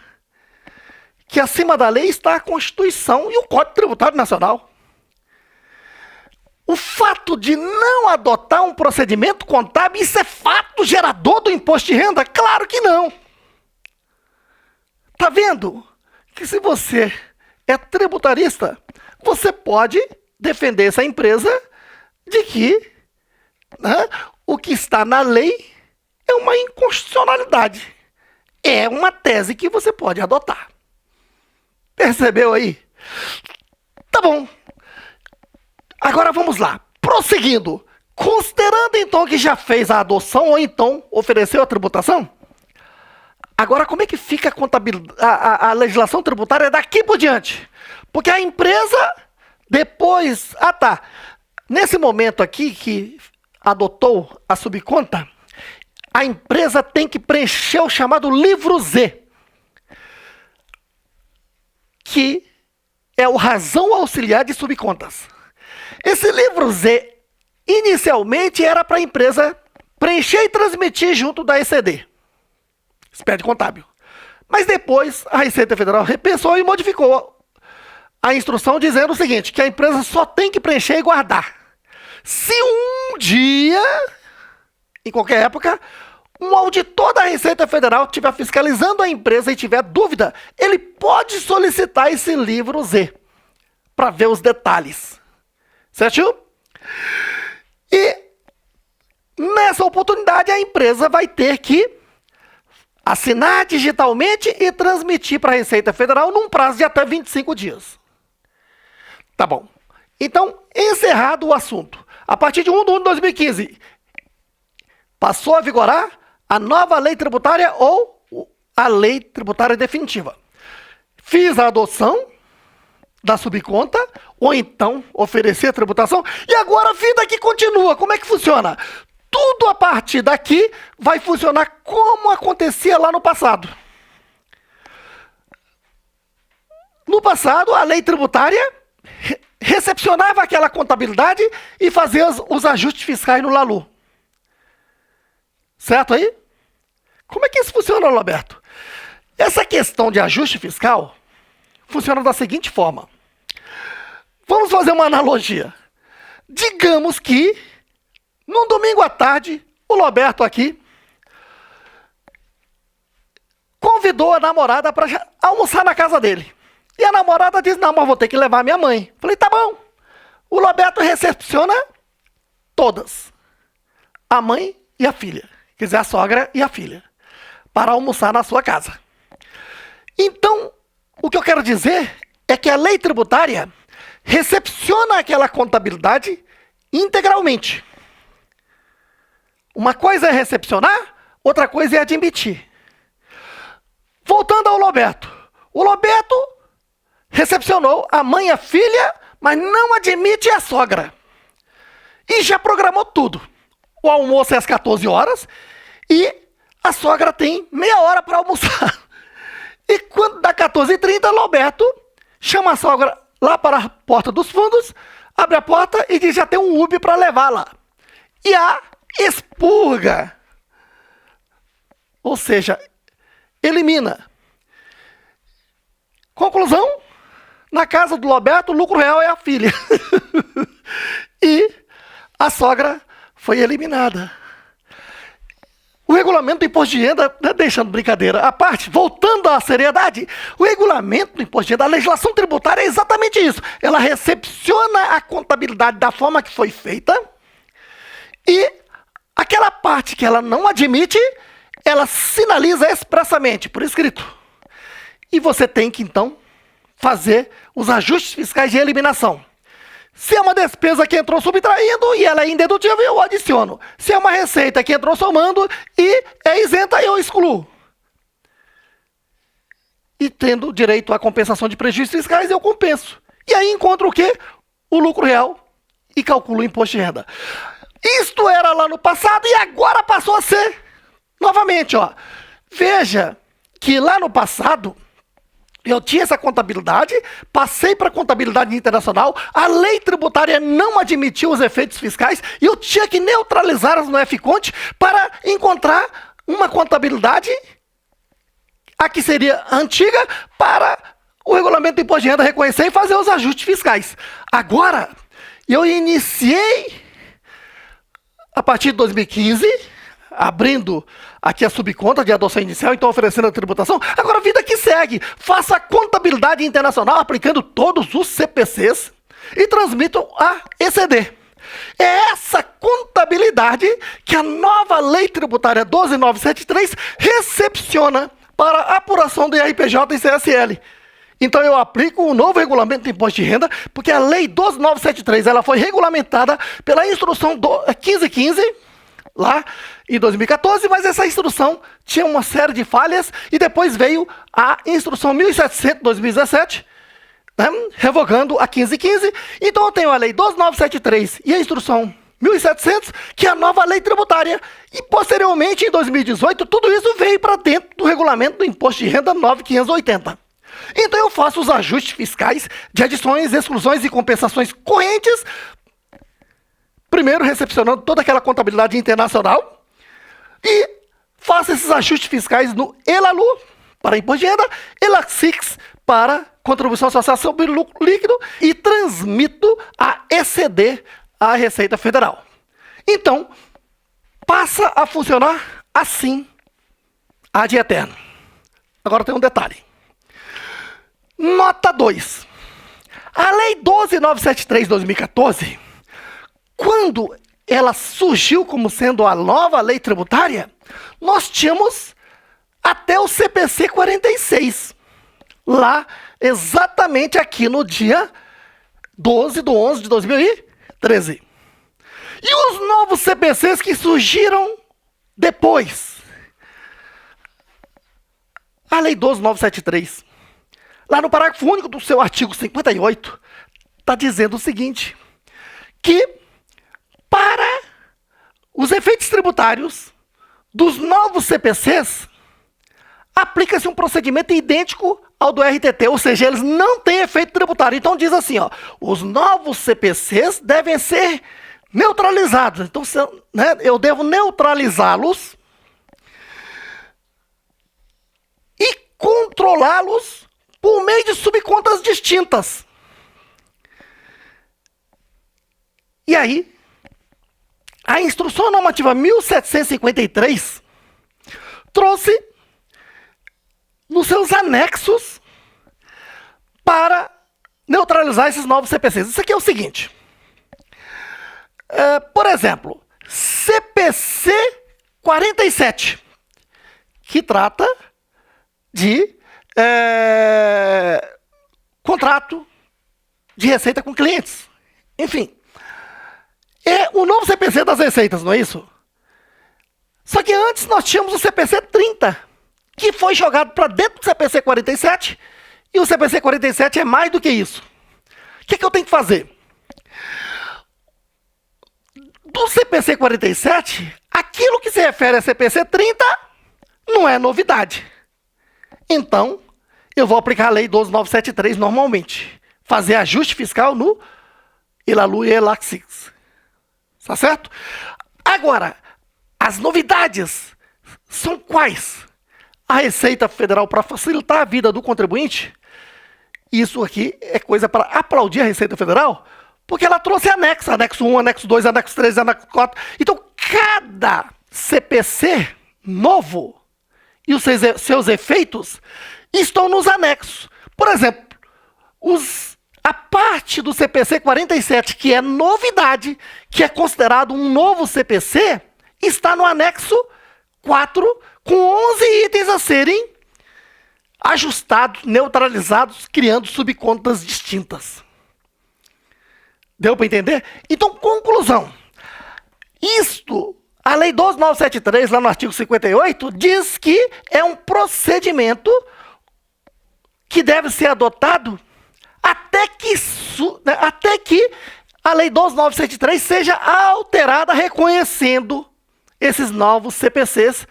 Que acima da lei está a Constituição e o Código Tributário Nacional. O fato de não adotar um procedimento contábil, isso é fato gerador do imposto de renda? Claro que não. Tá vendo? Que se você é tributarista, você pode defender essa empresa de que, né, o que está na lei é uma inconstitucionalidade. É uma tese que você pode adotar. Percebeu aí? Tá bom. Agora vamos lá. Prosseguindo. Considerando então que já fez a adoção ou então ofereceu a tributação, agora como é que fica a legislação tributária daqui por diante? Porque a empresa depois... Ah, tá. Nesse momento aqui que adotou a subconta, a empresa tem que preencher o chamado livro Z, que é o razão auxiliar de subcontas. Esse livro Z, inicialmente, era para a empresa preencher e transmitir junto da ECD, expediente contábil. Mas depois a Receita Federal repensou e modificou a instrução dizendo o seguinte, que a empresa só tem que preencher e guardar. Se um dia, em qualquer época, um auditor da Receita Federal estiver fiscalizando a empresa e tiver dúvida, ele pode solicitar esse livro Z para ver os detalhes. Certo? E nessa oportunidade a empresa vai ter que assinar digitalmente e transmitir para a Receita Federal num prazo de até 25 dias. Tá bom. Então, encerrado o assunto. A partir de 1 de 1 de 2015, passou a vigorar a nova lei tributária ou a lei tributária definitiva. Fiz a adoção da subconta, ou então oferecer a tributação, e agora a vida aqui continua. Como é que funciona? Tudo a partir daqui vai funcionar como acontecia lá no passado. No passado, a lei tributária recepcionava aquela contabilidade e fazia os ajustes fiscais no LALU. Certo aí? Como é que isso funciona, Roberto? Essa questão de ajuste fiscal funciona da seguinte forma. Vamos fazer uma analogia. Digamos que, num domingo à tarde, o Roberto aqui convidou a namorada para almoçar na casa dele. E a namorada disse, não, mas vou ter que levar minha mãe. Falei, tá bom. O Roberto recepciona todas. A mãe e a filha. Quer dizer, a sogra e a filha. Para almoçar na sua casa. Então, o que eu quero dizer é que a lei tributária recepciona aquela contabilidade integralmente. Uma coisa é recepcionar, outra coisa é admitir. Voltando ao Roberto. O Roberto recepcionou a mãe e a filha, mas não admite a sogra. E já programou tudo. O almoço é às 14 horas e a sogra tem meia hora para almoçar. E quando dá 14h30, o Roberto chama a sogra lá para a porta dos fundos, abre a porta e diz, já tem um Uber para levar lá. E a expurga. Ou seja, elimina. Conclusão, na casa do Roberto, o lucro real é a filha. E a sogra foi eliminada. O regulamento do imposto de renda, deixando brincadeira à parte, voltando à seriedade, o regulamento do imposto de renda, a legislação tributária é exatamente isso. Ela recepciona a contabilidade da forma que foi feita e aquela parte que ela não admite, ela sinaliza expressamente, por escrito. E você tem que, então, fazer os ajustes fiscais de eliminação. Se é uma despesa que entrou subtraindo e ela é indedutível, eu adiciono. Se é uma receita que entrou somando e é isenta, eu excluo. E tendo direito à compensação de prejuízos fiscais, eu compenso. E aí encontro o quê? O lucro real e calculo o imposto de renda. Isto era lá no passado e agora passou a ser novamente. Ó. Veja que lá no passado eu tinha essa contabilidade, passei para a contabilidade internacional, a lei tributária não admitiu os efeitos fiscais e eu tinha que neutralizá-las no F-Conte para encontrar uma contabilidade, a que seria antiga, para o regulamento do imposto de renda reconhecer e fazer os ajustes fiscais. Agora, eu iniciei, a partir de 2015, abrindo aqui a subconta de adoção inicial, então oferecendo a tributação. Agora a vida que segue. Faça a contabilidade internacional aplicando todos os CPCs e transmitam a ECD. É essa contabilidade que a nova Lei Tributária 12.973 recepciona para a apuração do IRPJ e CSL. Então eu aplico o novo regulamento do imposto de renda, porque a Lei 12.973 ela foi regulamentada pela instrução 1515, lá em 2014, mas essa instrução tinha uma série de falhas e depois veio a instrução 1700 de 2017, né, revogando a 1515. Então eu tenho a lei 12973 e a instrução 1700, que é a nova lei tributária. E posteriormente, em 2018, tudo isso veio para dentro do regulamento do imposto de renda 9580. Então eu faço os ajustes fiscais de adições, exclusões e compensações correntes, primeiro recepcionando toda aquela contabilidade internacional e faço esses ajustes fiscais no ELALU para imposto de renda, ELACIX para contribuição social sobre lucro líquido e transmito a ECD à Receita Federal. Então, passa a funcionar assim ad eterno. Agora tem um detalhe. Nota 2. A Lei 12.973 de 2014, quando ela surgiu como sendo a nova lei tributária, nós tínhamos até o CPC 46, lá exatamente aqui no dia 12/11 de 2013. E os novos CPCs que surgiram depois? A Lei 12.973, lá no parágrafo único do seu artigo 58, está dizendo o seguinte, que para os efeitos tributários dos novos CPCs, aplica-se um procedimento idêntico ao do RTT, ou seja, eles não têm efeito tributário. Então diz assim, ó, os novos CPCs devem ser neutralizados. Então, né, eu devo neutralizá-los e controlá-los por meio de subcontas distintas. E aí, a Instrução Normativa 1753 trouxe nos seus anexos para neutralizar esses novos CPCs. Isso aqui é o seguinte. Por exemplo, CPC 47, que trata de contrato de receita com clientes. Enfim, é o novo CPC das receitas, não é isso? Só que antes nós tínhamos o CPC 30, que foi jogado para dentro do CPC 47, e o CPC 47 é mais do que isso. O que eu tenho que fazer? Do CPC 47, aquilo que se refere a CPC 30 não é novidade. Então, eu vou aplicar a Lei 12.973 normalmente. Fazer ajuste fiscal no ELALU e ELACSIX. Tá certo? Agora, as novidades são quais? A Receita Federal, para facilitar a vida do contribuinte, isso aqui é coisa para aplaudir a Receita Federal, porque ela trouxe anexo 1, anexo 2, anexo 3, anexo 4. Então, cada CPC novo e os seus efeitos estão nos anexos. Por exemplo, a parte do CPC 47, que é novidade, que é considerado um novo CPC, está no anexo 4, com 11 itens a serem ajustados, neutralizados, criando subcontas distintas. Deu para entender? Então, conclusão. A Lei 12.973, lá no artigo 58, diz que é um procedimento que deve ser adotado até que a Lei 12.973 seja alterada, reconhecendo esses novos CPCs,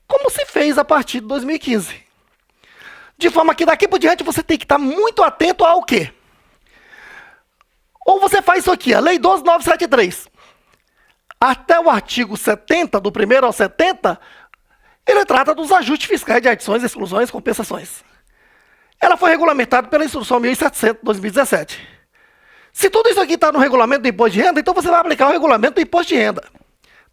como se fez a partir de 2015. De forma que daqui por diante você tem que estar muito atento ao quê? Ou você faz isso aqui, a Lei 12.973, até o artigo 70, do 1º ao 70, ele trata dos ajustes fiscais de adições, exclusões, compensações. Ela foi regulamentada pela Instrução 1.700, 2017. Se tudo isso aqui está no regulamento do imposto de renda, então você vai aplicar o regulamento do imposto de renda.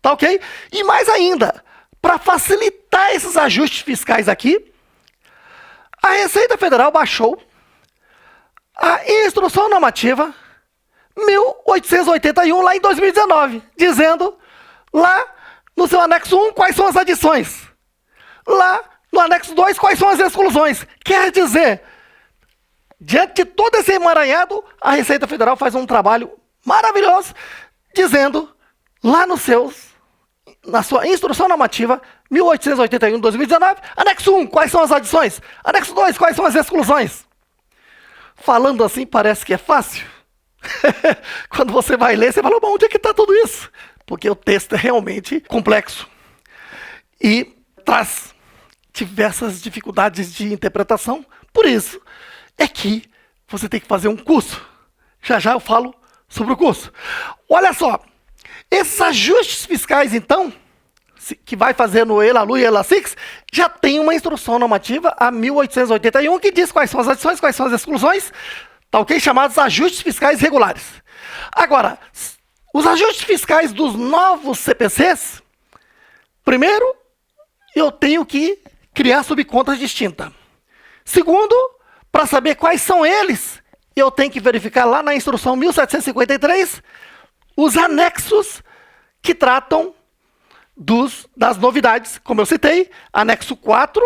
Tá ok? E mais ainda, para facilitar esses ajustes fiscais aqui, a Receita Federal baixou a Instrução Normativa 1881 lá em 2019, dizendo lá no seu anexo 1 quais são as adições. Lá no anexo 2 quais são as exclusões. Quer dizer, diante de todo esse emaranhado, a Receita Federal faz um trabalho maravilhoso, dizendo lá na sua Instrução Normativa 1881 de 2019, anexo 1, quais são as adições? Anexo 2, quais são as exclusões? Falando assim parece que é fácil. Quando você vai ler, você fala, bom, onde é que está tudo isso? Porque o texto é realmente complexo e traz diversas dificuldades de interpretação. Por isso é que você tem que fazer um curso. Já já eu falo sobre o curso. Olha só, esses ajustes fiscais, então, que vai fazer no ELALU e ELACIX, já tem uma Instrução Normativa, a 1881, que diz quais são as adições, quais são as exclusões, tá ok? Chamados ajustes fiscais regulares. Agora, os ajustes fiscais dos novos CPCs, primeiro, eu tenho que criar subcontas distintas. Segundo, para saber quais são eles, eu tenho que verificar lá na Instrução 1753 os anexos que tratam das novidades. Como eu citei, anexo 4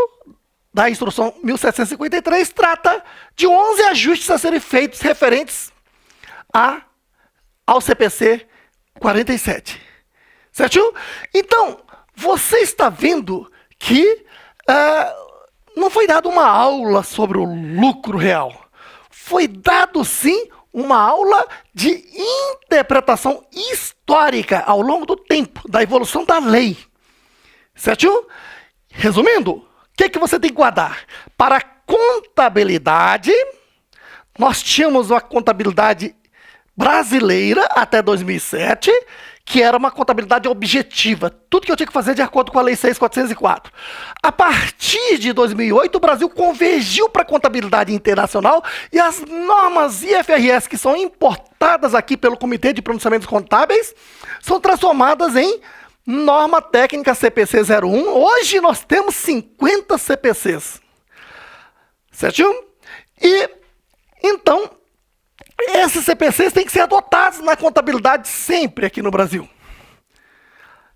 da Instrução 1753 trata de 11 ajustes a serem feitos referentes ao CPC 47. Certo? Então, você está vendo que não foi dada uma aula sobre o lucro real. Foi dado, sim, uma aula de interpretação histórica ao longo do tempo, da evolução da lei. Certo? Resumindo, o que você tem que guardar? Para a contabilidade, nós tínhamos uma contabilidade brasileira até 2007, que era uma contabilidade objetiva. Tudo que eu tinha que fazer de acordo com a Lei 6.404. A partir de 2008, o Brasil convergiu para a contabilidade internacional e as normas IFRS, que são importadas aqui pelo Comitê de Pronunciamentos Contábeis, são transformadas em norma técnica CPC 01. Hoje nós temos 50 CPCs. Certinho? E, então, esses CPCs têm que ser adotados na contabilidade sempre aqui no Brasil.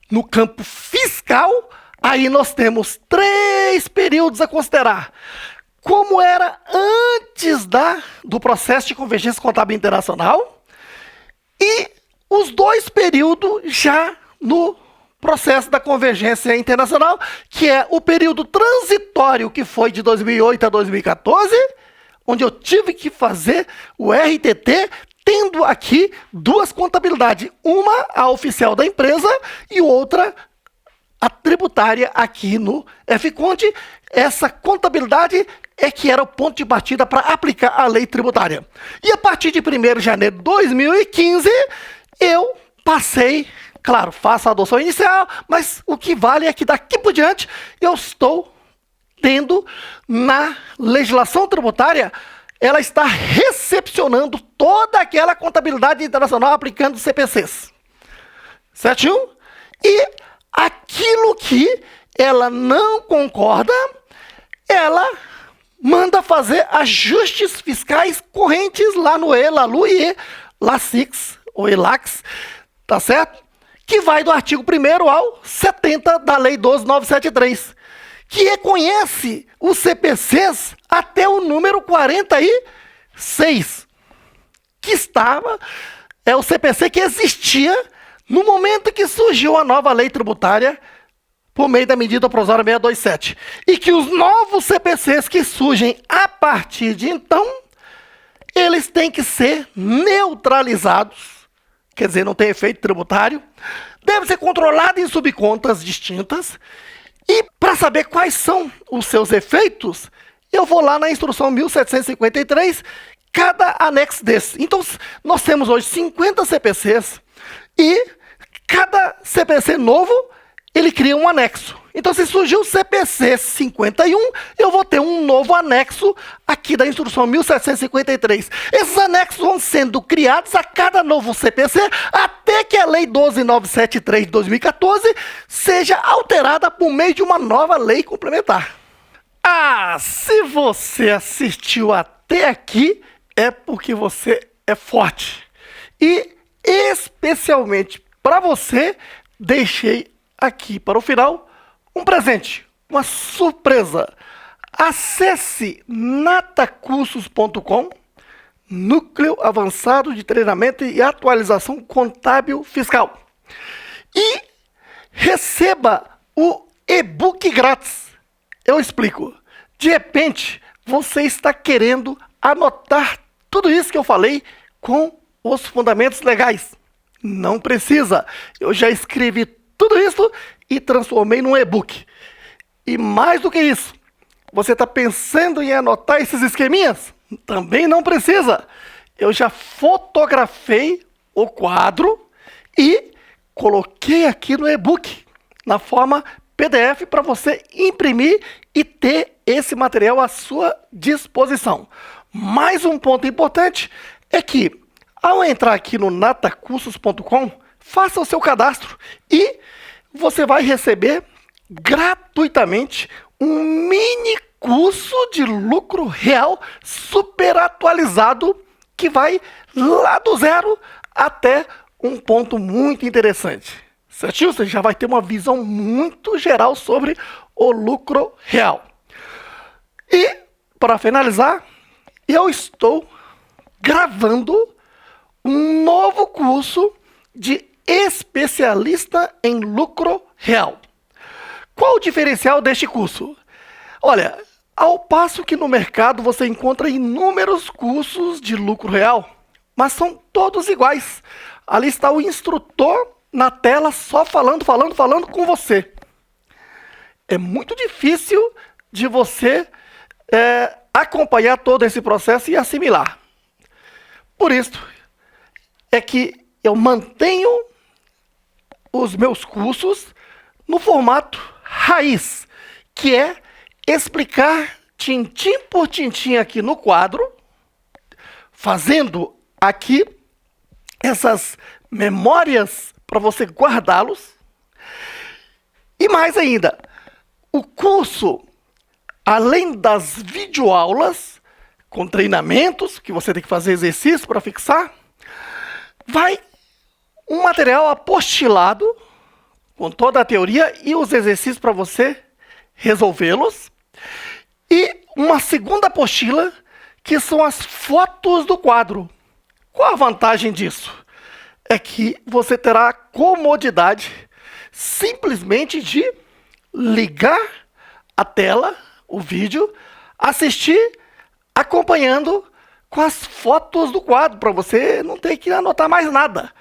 No campo fiscal, aí nós temos 3 períodos a considerar. Como era antes do processo de convergência contábil internacional e os 2 períodos já no processo da convergência internacional, que é o período transitório, que foi de 2008 a 2014, onde eu tive que fazer o RTT, tendo aqui 2 contabilidades. Uma, a oficial da empresa, e outra, a tributária aqui no FConte. Essa contabilidade é que era o ponto de partida para aplicar a lei tributária. E a partir de 1º de janeiro de 2015, eu passei, claro, faço a adoção inicial, mas o que vale é que daqui por diante eu estou tendo na legislação tributária, ela está recepcionando toda aquela contabilidade internacional aplicando CPCs. Certinho? E aquilo que ela não concorda, ela manda fazer ajustes fiscais correntes lá no ELALU e LACIX, ou ELAX, tá certo? Que vai do artigo 1º ao 70 da Lei 12.973, que reconhece os CPCs até o número 46, que estava, é o CPC que existia no momento que surgiu a nova lei tributária por meio da medida provisória 627. E que os novos CPCs que surgem a partir de então, eles têm que ser neutralizados, quer dizer, não tem efeito tributário, deve ser controlado em subcontas distintas. E para saber quais são os seus efeitos, eu vou lá na instrução 1753, cada anexo desse. Então, nós temos hoje 50 CPCs e cada CPC novo, ele cria um anexo. Então, se surgir o CPC 51, eu vou ter um novo anexo aqui da instrução 1753. Esses anexos vão sendo criados a cada novo CPC, até que a Lei 12.973 de 2014 seja alterada por meio de uma nova lei complementar. Ah, se você assistiu até aqui, é porque você é forte. E, especialmente para você, deixei aqui para o final um presente, uma surpresa. Acesse natacursos.com, Núcleo Avançado de Treinamento e Atualização Contábil Fiscal, e receba o e-book grátis. Eu explico. De repente, você está querendo anotar tudo isso que eu falei com os fundamentos legais. Não precisa. Eu já escrevi tudo isso e transformei num e-book. E mais do que isso, você está pensando em anotar esses esqueminhas? Também não precisa. Eu já fotografei o quadro e coloquei aqui no e-book, na forma PDF, para você imprimir e ter esse material à sua disposição. Mais um ponto importante é que, ao entrar aqui no natacursos.com, faça o seu cadastro e você vai receber gratuitamente um mini curso de lucro real super atualizado, que vai lá do zero até um ponto muito interessante. Certinho? Você já vai ter uma visão muito geral sobre o lucro real. E, para finalizar, eu estou gravando um novo curso de especialista em lucro real. Qual o diferencial deste curso? Olha, ao passo que no mercado você encontra inúmeros cursos de lucro real, mas são todos iguais. Ali está o instrutor na tela só falando com você. É muito difícil de você acompanhar todo esse processo e assimilar. Por isso é que eu mantenho os meus cursos no formato raiz, que é explicar tintim por tintim aqui no quadro, fazendo aqui essas memórias para você guardá-los. E mais ainda, o curso, além das videoaulas, com treinamentos, que você tem que fazer exercício para fixar, vai um material apostilado, com toda a teoria e os exercícios para você resolvê-los. E uma segunda apostila, que são as fotos do quadro. Qual a vantagem disso? É que você terá a comodidade simplesmente de ligar a tela, o vídeo, assistir acompanhando com as fotos do quadro, para você não ter que anotar mais nada.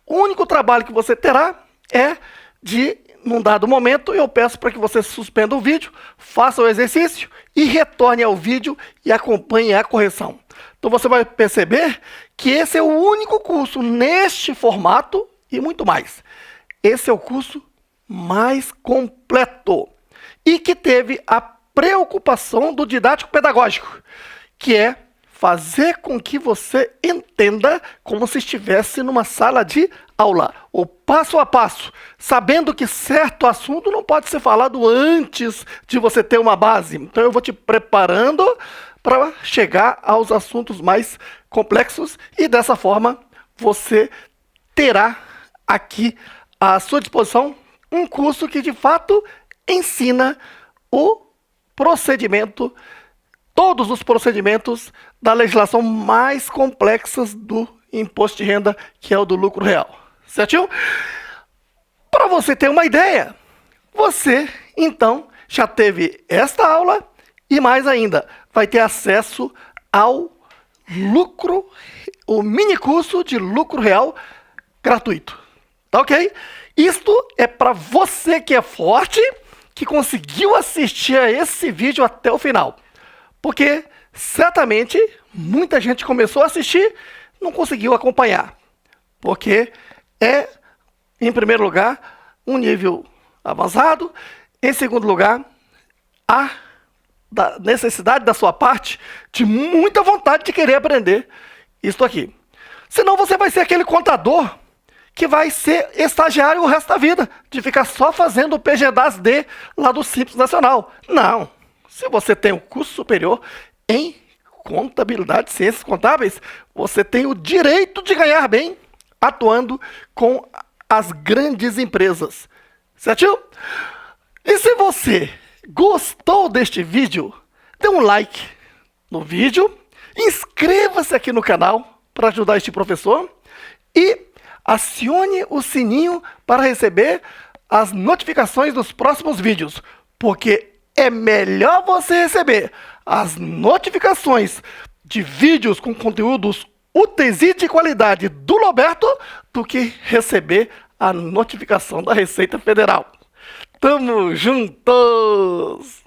O único trabalho que você terá é de, num dado momento, eu peço para que você suspenda o vídeo, faça o exercício e retorne ao vídeo e acompanhe a correção. Então você vai perceber que esse é o único curso neste formato e muito mais. Esse é o curso mais completo e que teve a preocupação do didático pedagógico, que é fazer com que você entenda como se estivesse numa sala de aula, o passo a passo, sabendo que certo assunto não pode ser falado antes de você ter uma base. Então eu vou te preparando para chegar aos assuntos mais complexos e dessa forma você terá aqui à sua disposição um curso que de fato ensina o procedimento, todos os procedimentos da legislação mais complexas do imposto de renda, que é o do lucro real. Certinho? Para você ter uma ideia, você então já teve esta aula e mais ainda, vai ter acesso ao lucro, o mini curso de lucro real gratuito. Tá ok? Isto é para você que é forte, que conseguiu assistir a esse vídeo até o final. Porque certamente muita gente começou a assistir, não conseguiu acompanhar. Porque é, em primeiro lugar, um nível avançado. Em segundo lugar, a necessidade da sua parte de muita vontade de querer aprender isso aqui. Senão você vai ser aquele contador que vai ser estagiário o resto da vida, de ficar só fazendo o PGDAS-D lá do Simples Nacional. Não. Se você tem um curso superior em contabilidade e ciências contábeis, você tem o direito de ganhar bem atuando com as grandes empresas. Certinho? E se você gostou deste vídeo, dê um like no vídeo, inscreva-se aqui no canal para ajudar este professor e acione o sininho para receber as notificações dos próximos vídeos, porque é melhor você receber as notificações de vídeos com conteúdos úteis e de qualidade do Roberto do que receber a notificação da Receita Federal. Tamo juntos!